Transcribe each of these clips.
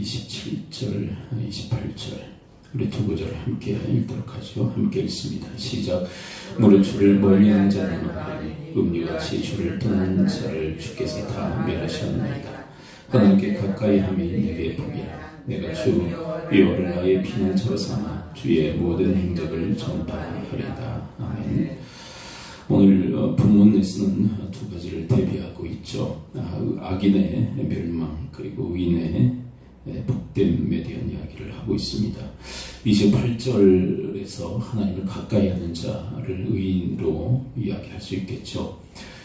27절, 28절 우리 두 구절을 함께 읽도록 하죠. 함께 읽습니다. 시작. 무릇 주를 멀리하는 자는 음료같이 주를 떠난 자를 주께서 다 멸하셨나이다. 하나님께 가까이 함이 내게 복이라. 내가 주 여호와를 나의 피난처로 삼아 주의 모든 행적을 전파하리이다. 아멘. 오늘 본문에서는 두 가지를 대비하고 있죠. 악인의 멸망 그리고 의인의 복됨에 대한 이야기를 하고 있습니다. 28절에서 하나님을 가까이 하는 자를 의인으로 이야기할 수 있겠죠.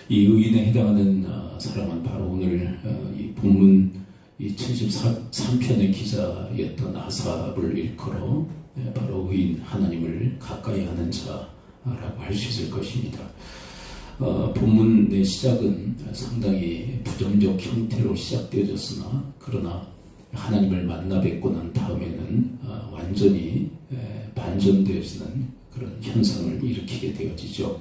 이 의인에 해당하는 사람은 바로 오늘 이 본문 이 73편의 기자였던 아삽을 일컬어 바로 의인, 하나님을 가까이 하는 자라고 할 수 있을 것입니다. 본문의 시작은 상당히 부정적 형태로 시작되어졌으나 그러나 하나님을 만나 뵙고 난 다음에는 완전히 반전되어지는 그런 현상을 일으키게 되어지죠.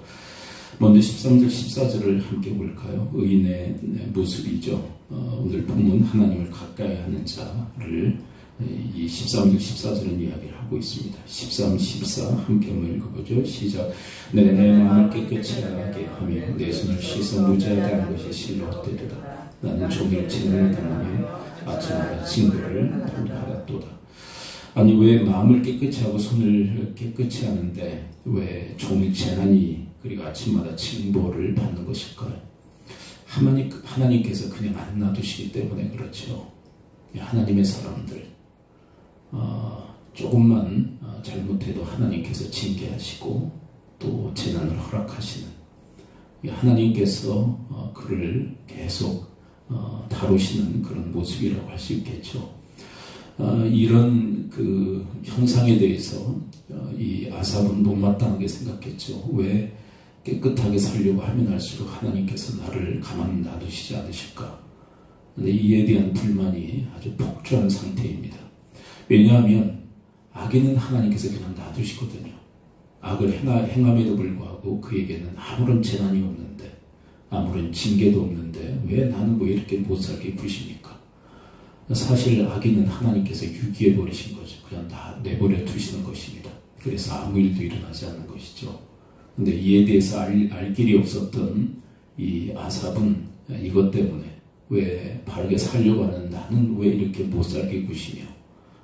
먼저 13절, 14절을 함께 볼까요? 의인의 모습이죠. 오늘 본문 하나님을 가까이 하는 자를 이 13절, 14절은 이야기를 하고 있습니다. 13, 14 함께 한번 읽어보죠. 시작. 내가 내 마음을 깨끗이 하게 하며 내 손을 씻어 무죄하게 하는 것이 실로 헛되도다. 나는 종일 재난을 당하며 아침마다 징벌을 받았도다. 아니 왜 마음을 깨끗이 하고 손을 깨끗이 하는데 왜 종일 재난이 그리고 아침마다 징벌을 받는 것일까요? 하나님께서 그냥 안 놔두시기 때문에 그렇죠. 하나님의 사람들 조금만 잘못해도 하나님께서 징계하시고 또 재난을 허락하시는 하나님께서 그를 계속 다루시는 그런 모습이라고 할 수 있겠죠. 이런 그 형상에 대해서 이 아삽은 못마땅하게 생각했죠. 왜 깨끗하게 살려고 하면 할수록 하나님께서 나를 가만히 놔두시지 않으실까? 근데 이에 대한 불만이 아주 폭주한 상태입니다. 왜냐하면 악인은 하나님께서 그냥 놔두시거든요. 악을 행함에도 불구하고 그에게는 아무런 재난이 없는데 아무런 징계도 없는데 왜 나는 왜 이렇게 못 살게 구십니까? 사실 악인은 하나님께서 유기해 버리신 거죠. 그냥 다 내버려 두시는 것입니다. 그래서 아무 일도 일어나지 않는 것이죠. 근데 이에 대해서 알 길이 없었던 이 아삽은 이것 때문에 왜 바르게 살려고 하는 나는 왜 이렇게 못 살게 구시며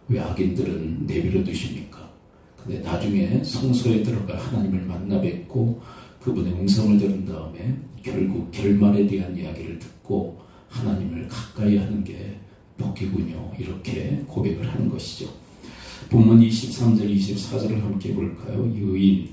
왜 악인들은 내버려 두십니까? 근데 나중에 성소에 들어가 하나님을 만나 뵙고 그분의 음성을 들은 다음에 결국 결말에 대한 이야기를 듣고 하나님을 가까이 하는 게 복이군요. 이렇게 고백을 하는 것이죠. 본문 23절, 24절을 함께 볼까요? 이 의인,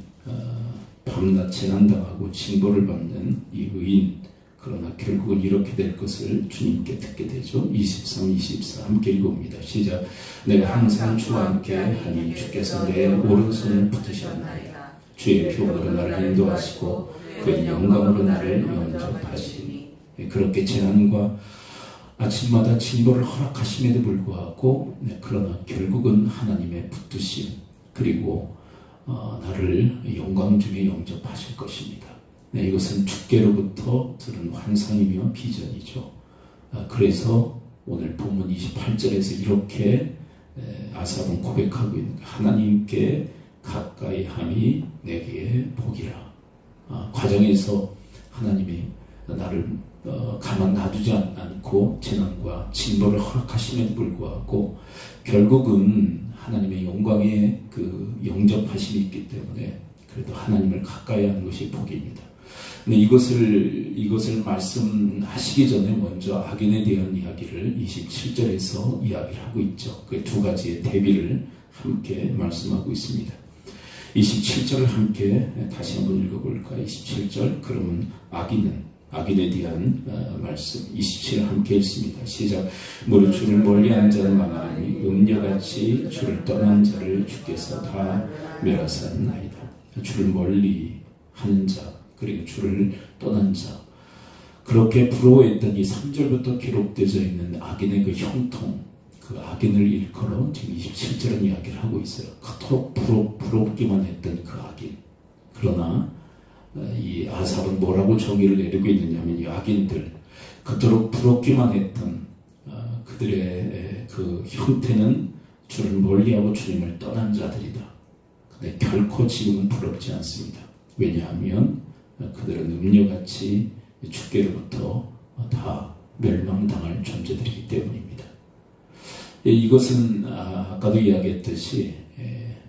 밤낮 재난당하고 징벌을 받는 이 의인, 그러나 결국은 이렇게 될 것을 주님께 듣게 되죠. 23, 24 함께 읽어봅니다. 시작. 내가 항상 주와 함께 하니 주께서 내 오른손을 붙으셨나이다. 주의 표어로 나를 인도하시고 그의 영광으로 나를 영접하시니. 그렇게 재난과 아침마다 징벌을 허락하심에도 불구하고 그러나 결국은 하나님의 붙드심 그리고 나를 영광 중에 영접하실 것입니다. 이것은 주께로부터 들은 환상이며 비전이죠. 그래서 오늘 본문 28절에서 이렇게 아삽은 고백하고 있는 거예요. 하나님께 가까이 함이 내게 복이라. 과정에서 하나님이 나를 가만 놔두지 않고 재난과 징벌을 허락하심에도 불구하고 결국은 하나님의 영광의 그 영접하심이 있기 때문에 그래도 하나님을 가까이 하는 것이 복입니다. 근데 이것을 말씀하시기 전에 먼저 악인에 대한 이야기를 27절에서 이야기를 하고 있죠. 그 두 가지의 대비를 함께 말씀하고 있습니다. 27절을 함께 다시 한번 읽어볼까요? 27절. 그러면 악인에 대한 말씀 27절 함께 읽습니다. 시작. 무릇 주를 멀리하는 자는 망하니 음녀같이 주를 떠난 자를 주께서 다 멸하셨나이다. 주를 멀리하는 자 그리고 주를 떠난 자 그렇게 부러워했던 이 3절부터 기록되어 있는 악인의 그 형통 그 악인을 일컬어 지금 27절은 이야기를 하고 있어요. 그토록 부럽기만 했던 그 악인. 그러나 이 아삽은 뭐라고 정의를 내리고 있느냐면 이 악인들 그토록 부럽기만 했던 그들의 그 그 형태는 주를 멀리하고 주님을 떠난 자들이다. 근데 결코 지금은 부럽지 않습니다. 왜냐하면 그들은 음녀같이 주께로부터 다 멸망당할 존재들이기 때문입니다. 이것은 아까도 이야기했듯이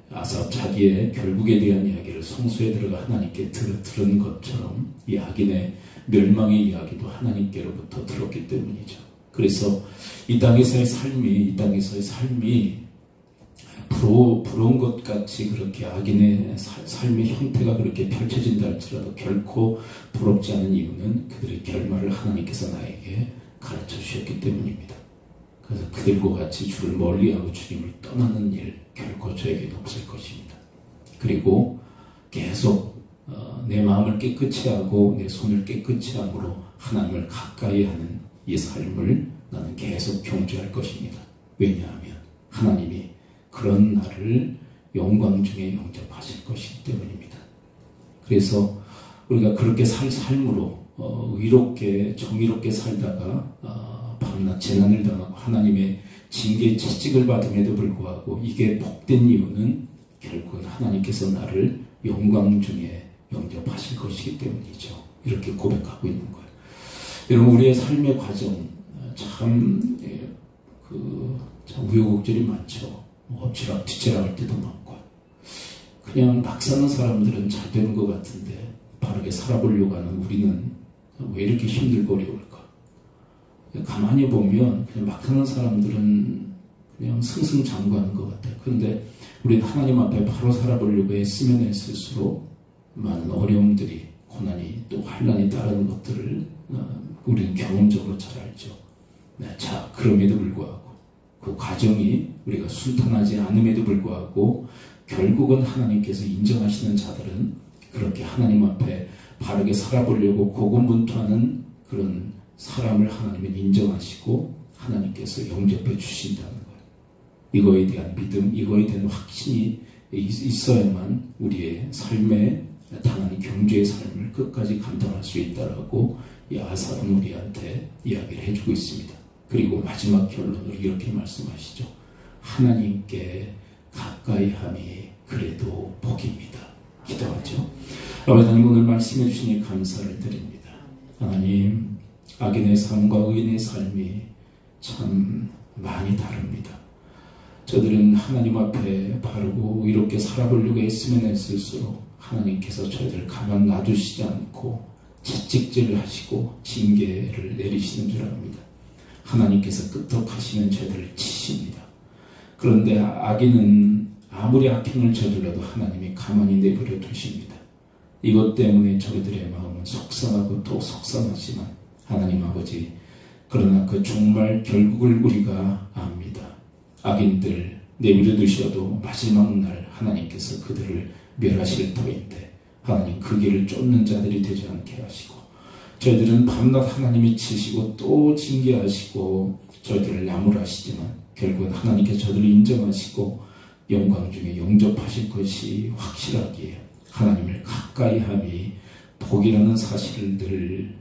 아삽 자기의 결국에 대한 이야기를 성소에 들어가 하나님께 들은 것처럼 이 악인의 멸망의 이야기도 하나님께로부터 들었기 때문이죠. 그래서 이 땅에서의 삶이 부러운 것 같이 그렇게 악인의 삶의 형태가 그렇게 펼쳐진다 할지라도 결코 부럽지 않은 이유는 그들의 결말을 하나님께서 나에게 가르쳐 주셨기 때문입니다. 그래서 그들과 같이 주를 멀리하고 주님을 떠나는 일 결코 저에게는 없을 것입니다. 그리고 계속 내 마음을 깨끗이 하고 내 손을 깨끗이 함으로 하나님을 가까이 하는 이 삶을 나는 계속 경주할 것입니다. 왜냐하면 하나님이 그런 나를 영광 중에 영접하실 것이기 때문입니다. 그래서 우리가 그렇게 삶으로 의롭게 정의롭게 살다가 밤낮 재난을 당하고 하나님의 징계 채찍을 받음에도 불구하고 이게 복된 이유는 결국은 하나님께서 나를 영광 중에 영접하실 것이기 때문이죠. 이렇게 고백하고 있는 거예요. 여러분, 우리의 삶의 과정 참 우여곡절이 많죠. 엎치락 뒤치락 할 때도 많고, 그냥 막 사는 사람들은 잘 되는 것 같은데 바르게 살아보려고 하는 우리는 왜 이렇게 힘들고 어려울까? 가만히 보면 그냥 막 사는 사람들은 그냥 승승장구하는 것 같아요. 그런데 우리는 하나님 앞에 바로 살아보려고 애쓰면 애쓸수록 많은 어려움들이, 고난이 또 환난이 따르는 것들을 우리는 경험적으로 잘 알죠. 자, 그럼에도 불구하고 그 과정이 우리가 순탄하지 않음에도 불구하고 결국은 하나님께서 인정하시는 자들은 그렇게 하나님 앞에 바르게 살아보려고 고군분투하는 그런 사람을 하나님은 인정하시고 하나님께서 영접해 주신다는 거예요. 이거에 대한 믿음, 이거에 대한 확신이 있어야만 우리의 삶에 당하는 경주의 삶을 끝까지 감당할 수 있다라고 이 아삽은 우리한테 이야기를 해주고 있습니다. 그리고 마지막 결론으로 이렇게 말씀하시죠. 하나님께 가까이 함이 그래도 복입니다. 기도하죠. 아버지 하나님, 오늘 말씀해 주시니 감사를 드립니다. 하나님, 악인의 삶과 의인의 삶이 참 많이 다릅니다. 저들은 하나님 앞에 바르고 의롭게 살아보려고 애쓰면 애쓸수록 하나님께서 저희들을 가만 놔두시지 않고 채찍질을 하시고 징계를 내리시는 줄 압니다. 하나님께서 끄떡하시면 저희들을 치십니다. 그런데 악인은 아무리 악행을 저질러도 하나님이 가만히 내버려 두십니다. 이것 때문에 저희들의 마음은 속상하고 또 속상하지만 하나님 아버지, 그러나 그 종말 결국을 우리가 압니다. 악인들 내버려 두셔도 마지막 날 하나님께서 그들을 멸하실 터인데 하나님 그 길을 쫓는 자들이 되지 않게 하시고, 저희들은 밤낮 하나님이 치시고 또 징계하시고 저희들을 나무라시지만 결국은 하나님께서 저희들을 인정하시고 영광 중에 영접하실 것이 확실하기에 하나님을 가까이 함이 복이라는 사실을 늘